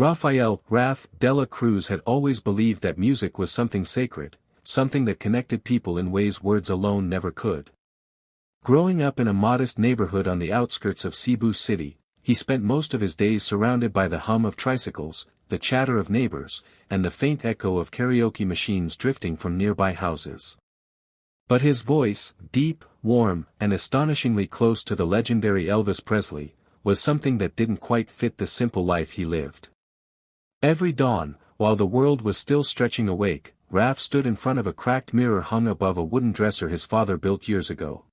Rafael Raf Dela Cruz had always believed that music was something sacred, something that connected people in ways words alone never could. Growing up in a modest neighborhood on the outskirts of Cebu City, he spent most of his days surrounded by the hum of tricycles, the chatter of neighbors, and the faint echo of karaoke machines drifting from nearby houses. But his voice, deep, warm, and astonishingly close to the legendary Elvis Presley, was something that didn't quite fit the simple life he lived. Every dawn, while the world was still stretching awake, Raf stood in front of a cracked mirror hung above a wooden dresser his father built years ago.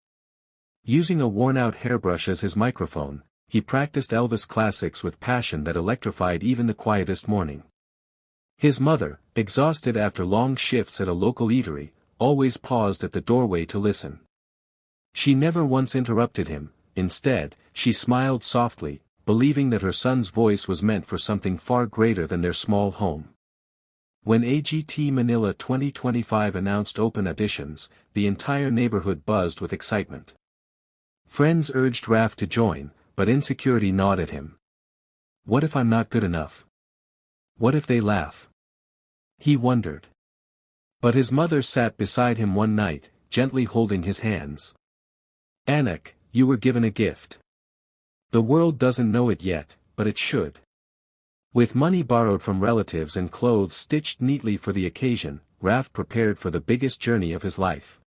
Using a worn-out hairbrush as his microphone, he practiced Elvis classics with passion that electrified even the quietest morning. His mother, exhausted after long shifts at a local eatery, always paused at the doorway to listen. She never once interrupted him. Instead, she smiled softly, believing that her son's voice was meant for something far greater than their small home. When AGT Manila 2025 announced open auditions, the entire neighborhood buzzed with excitement. Friends urged Raf to join, but insecurity gnawed at him. What if I'm not good enough? What if they laugh? He wondered. But his mother sat beside him one night, gently holding his hands. Anak, you were given a gift. The world doesn't know it yet, but it should. With money borrowed from relatives and clothes stitched neatly for the occasion, Raf prepared for the biggest journey of his life.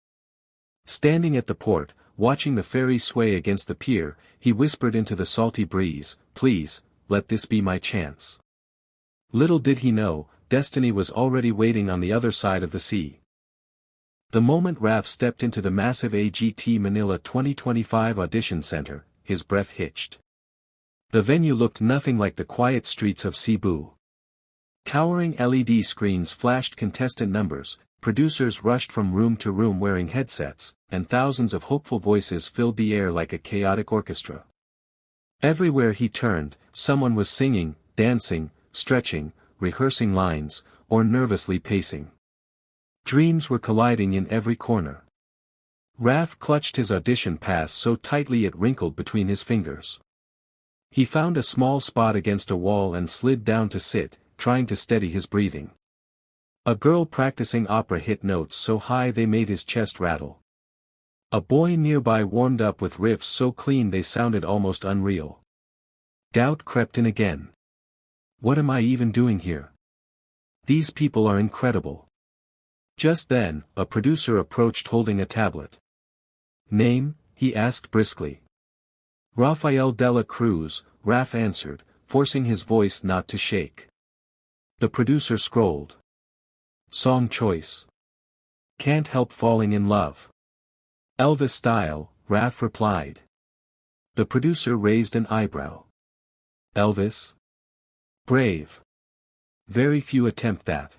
Standing at the port, watching the ferry sway against the pier, he whispered into the salty breeze, "Please, let this be my chance." Little did he know, destiny was already waiting on the other side of the sea. The moment Raf stepped into the massive AGT Manila 2025 audition center, his breath hitched. The venue looked nothing like the quiet streets of Cebu. Towering LED screens flashed contestant numbers, producers rushed from room to room wearing headsets, and thousands of hopeful voices filled the air like a chaotic orchestra. Everywhere he turned, someone was singing, dancing, stretching, rehearsing lines, or nervously pacing. Dreams were colliding in every corner. Raf clutched his audition pass so tightly it wrinkled between his fingers. He found a small spot against a wall and slid down to sit, trying to steady his breathing. A girl practicing opera hit notes so high they made his chest rattle. A boy nearby warmed up with riffs so clean they sounded almost unreal. Doubt crept in again. What am I even doing here? These people are incredible. Just then, a producer approached holding a tablet. Name? He asked briskly. Rafael Dela Cruz, Raf answered, forcing his voice not to shake. The producer scrolled. Song choice. Can't help falling in love. Elvis style, Raf replied. The producer raised an eyebrow. Elvis? Brave. Very few attempt that.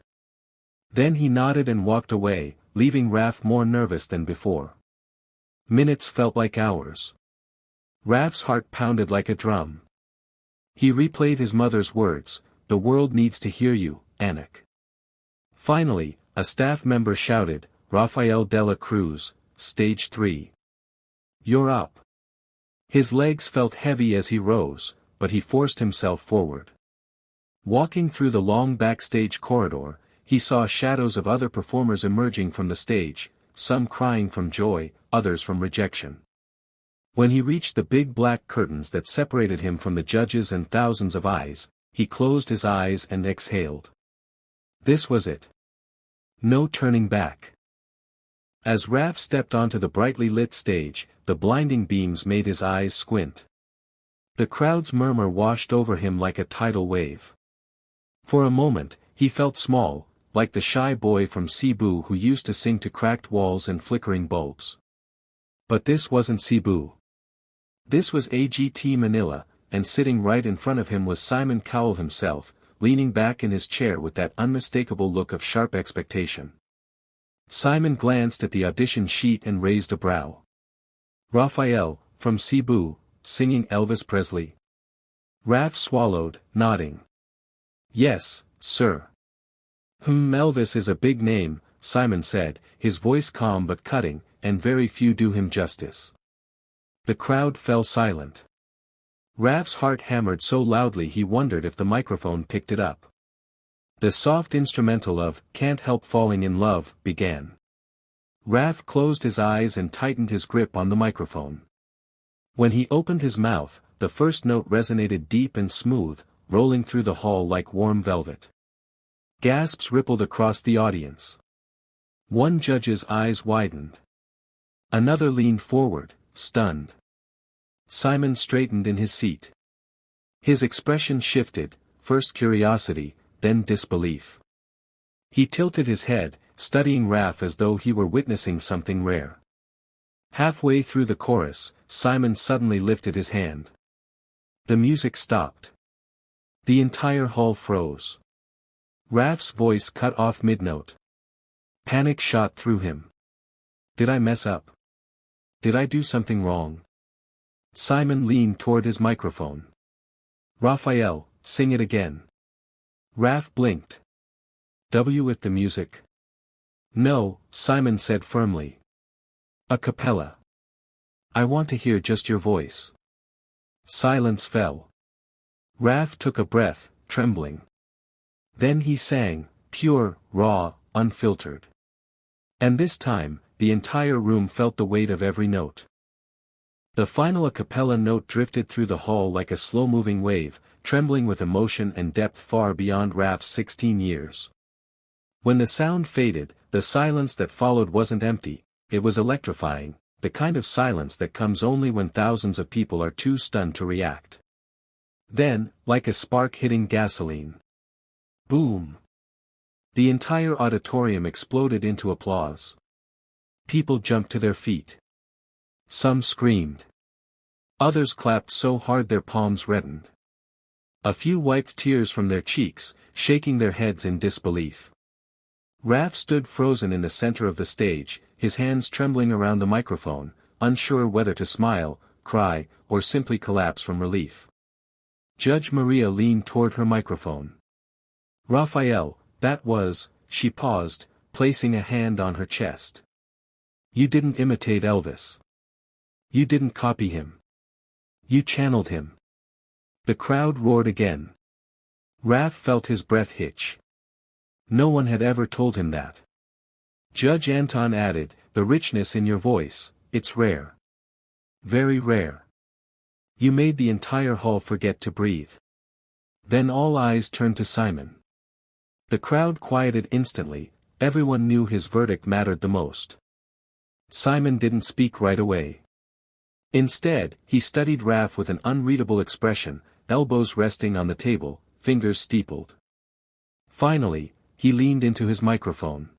Then he nodded and walked away, leaving Raf more nervous than before. Minutes felt like hours. Raf's heart pounded like a drum. He replayed his mother's words, "The world needs to hear you, Anak." Finally, a staff member shouted, "Rafael Dela Cruz, stage 3. You're up." His legs felt heavy as he rose, but he forced himself forward. Walking through the long backstage corridor, he saw shadows of other performers emerging from the stage, some crying from joy, others from rejection. When he reached the big black curtains that separated him from the judges and thousands of eyes, he closed his eyes and exhaled. This was it. No turning back. As Raf stepped onto the brightly lit stage, the blinding beams made his eyes squint. The crowd's murmur washed over him like a tidal wave. For a moment, he felt small, like the shy boy from Cebu who used to sing to cracked walls and flickering bulbs. But this wasn't Cebu. This was AGT Manila, and sitting right in front of him was Simon Cowell himself, leaning back in his chair with that unmistakable look of sharp expectation. Simon glanced at the audition sheet and raised a brow. Rafael, from Cebu, singing Elvis Presley. Raf swallowed, nodding. Yes, sir. Elvis is a big name, Simon said, his voice calm but cutting, and very few do him justice. The crowd fell silent. Raf's heart hammered so loudly he wondered if the microphone picked it up. The soft instrumental of "Can't Help Falling in Love" began. Raf closed his eyes and tightened his grip on the microphone. When he opened his mouth, the first note resonated deep and smooth, rolling through the hall like warm velvet. Gasps rippled across the audience. One judge's eyes widened. Another leaned forward, stunned. Simon straightened in his seat. His expression shifted, first curiosity, then disbelief. He tilted his head, studying Raf as though he were witnessing something rare. Halfway through the chorus, Simon suddenly lifted his hand. The music stopped. The entire hall froze. Raf's voice cut off mid-note. Panic shot through him. Did I mess up? Did I do something wrong? Simon leaned toward his microphone. Raphael, sing it again. Raf blinked. With the music? No, Simon said firmly. A cappella. I want to hear just your voice. Silence fell. Raf took a breath, trembling. Then he sang, pure, raw, unfiltered. And this time, the entire room felt the weight of every note. The final a cappella note drifted through the hall like a slow-moving wave, trembling with emotion and depth far beyond Raf's 16 years. When the sound faded, the silence that followed wasn't empty, it was electrifying, the kind of silence that comes only when thousands of people are too stunned to react. Then, like a spark hitting gasoline. Boom! The entire auditorium exploded into applause. People jumped to their feet. Some screamed. Others clapped so hard their palms reddened. A few wiped tears from their cheeks, shaking their heads in disbelief. Raf stood frozen in the center of the stage, his hands trembling around the microphone, unsure whether to smile, cry, or simply collapse from relief. Judge Maria leaned toward her microphone. Raphael, that was, she paused, placing a hand on her chest. You didn't imitate Elvis. You didn't copy him. You channeled him. The crowd roared again. Raf felt his breath hitch. No one had ever told him that. Judge Anton added, the richness in your voice, it's rare. Very rare. You made the entire hall forget to breathe. Then all eyes turned to Simon. The crowd quieted instantly, everyone knew his verdict mattered the most. Simon didn't speak right away. Instead, he studied Raf with an unreadable expression, elbows resting on the table, fingers steepled. Finally, he leaned into his microphone.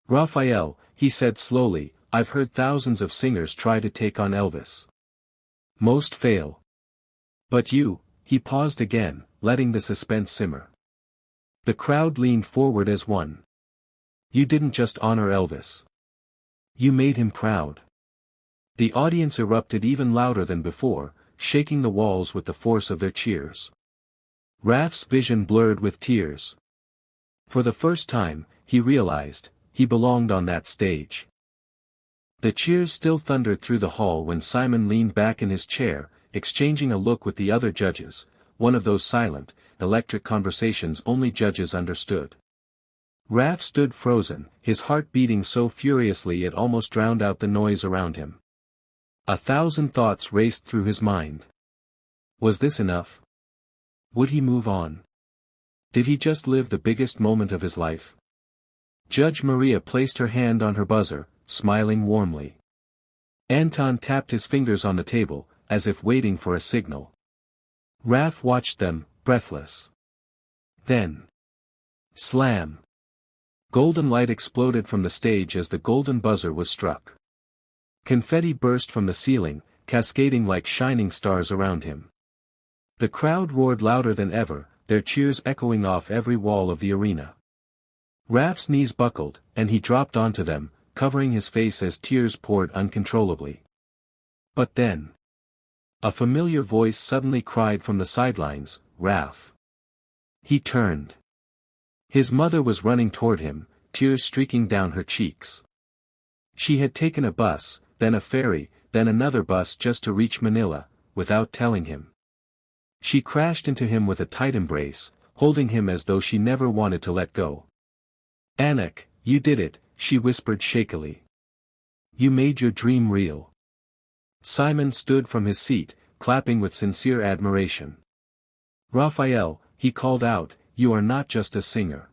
Raphael, he said slowly, I've heard thousands of singers try to take on Elvis. Most fail. But you, he paused again, letting the suspense simmer. The crowd leaned forward as one. You didn't just honor Elvis. You made him proud. The audience erupted even louder than before, shaking the walls with the force of their cheers. Raf's vision blurred with tears. For the first time, he realized, he belonged on that stage. The cheers still thundered through the hall when Simon leaned back in his chair, exchanging a look with the other judges, one of those silent, electric conversations only judges understood. Raf stood frozen, his heart beating so furiously it almost drowned out the noise around him. 1,000 thoughts raced through his mind. Was this enough? Would he move on? Did he just live the biggest moment of his life? Judge Maria placed her hand on her buzzer, smiling warmly. Anton tapped his fingers on the table, as if waiting for a signal. Raf watched them, breathless. Then. Slam! Golden light exploded from the stage as the golden buzzer was struck. Confetti burst from the ceiling, cascading like shining stars around him. The crowd roared louder than ever, their cheers echoing off every wall of the arena. Raf's knees buckled, and he dropped onto them, covering his face as tears poured uncontrollably. But then. A familiar voice suddenly cried from the sidelines, Raf. He turned. His mother was running toward him, tears streaking down her cheeks. She had taken a bus, then a ferry, then another bus just to reach Manila, without telling him. She crashed into him with a tight embrace, holding him as though she never wanted to let go. "Anak, you did it," she whispered shakily. "You made your dream real." Simon stood from his seat, clapping with sincere admiration. "Raphael," he called out, "you are not just a singer.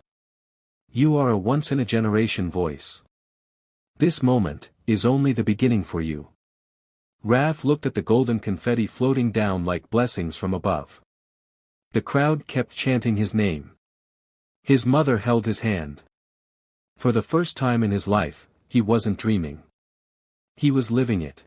You are a once-in-a-generation voice. This moment is only the beginning for you." Raph looked at the golden confetti floating down like blessings from above. The crowd kept chanting his name. His mother held his hand. For the first time in his life, he wasn't dreaming. He was living it.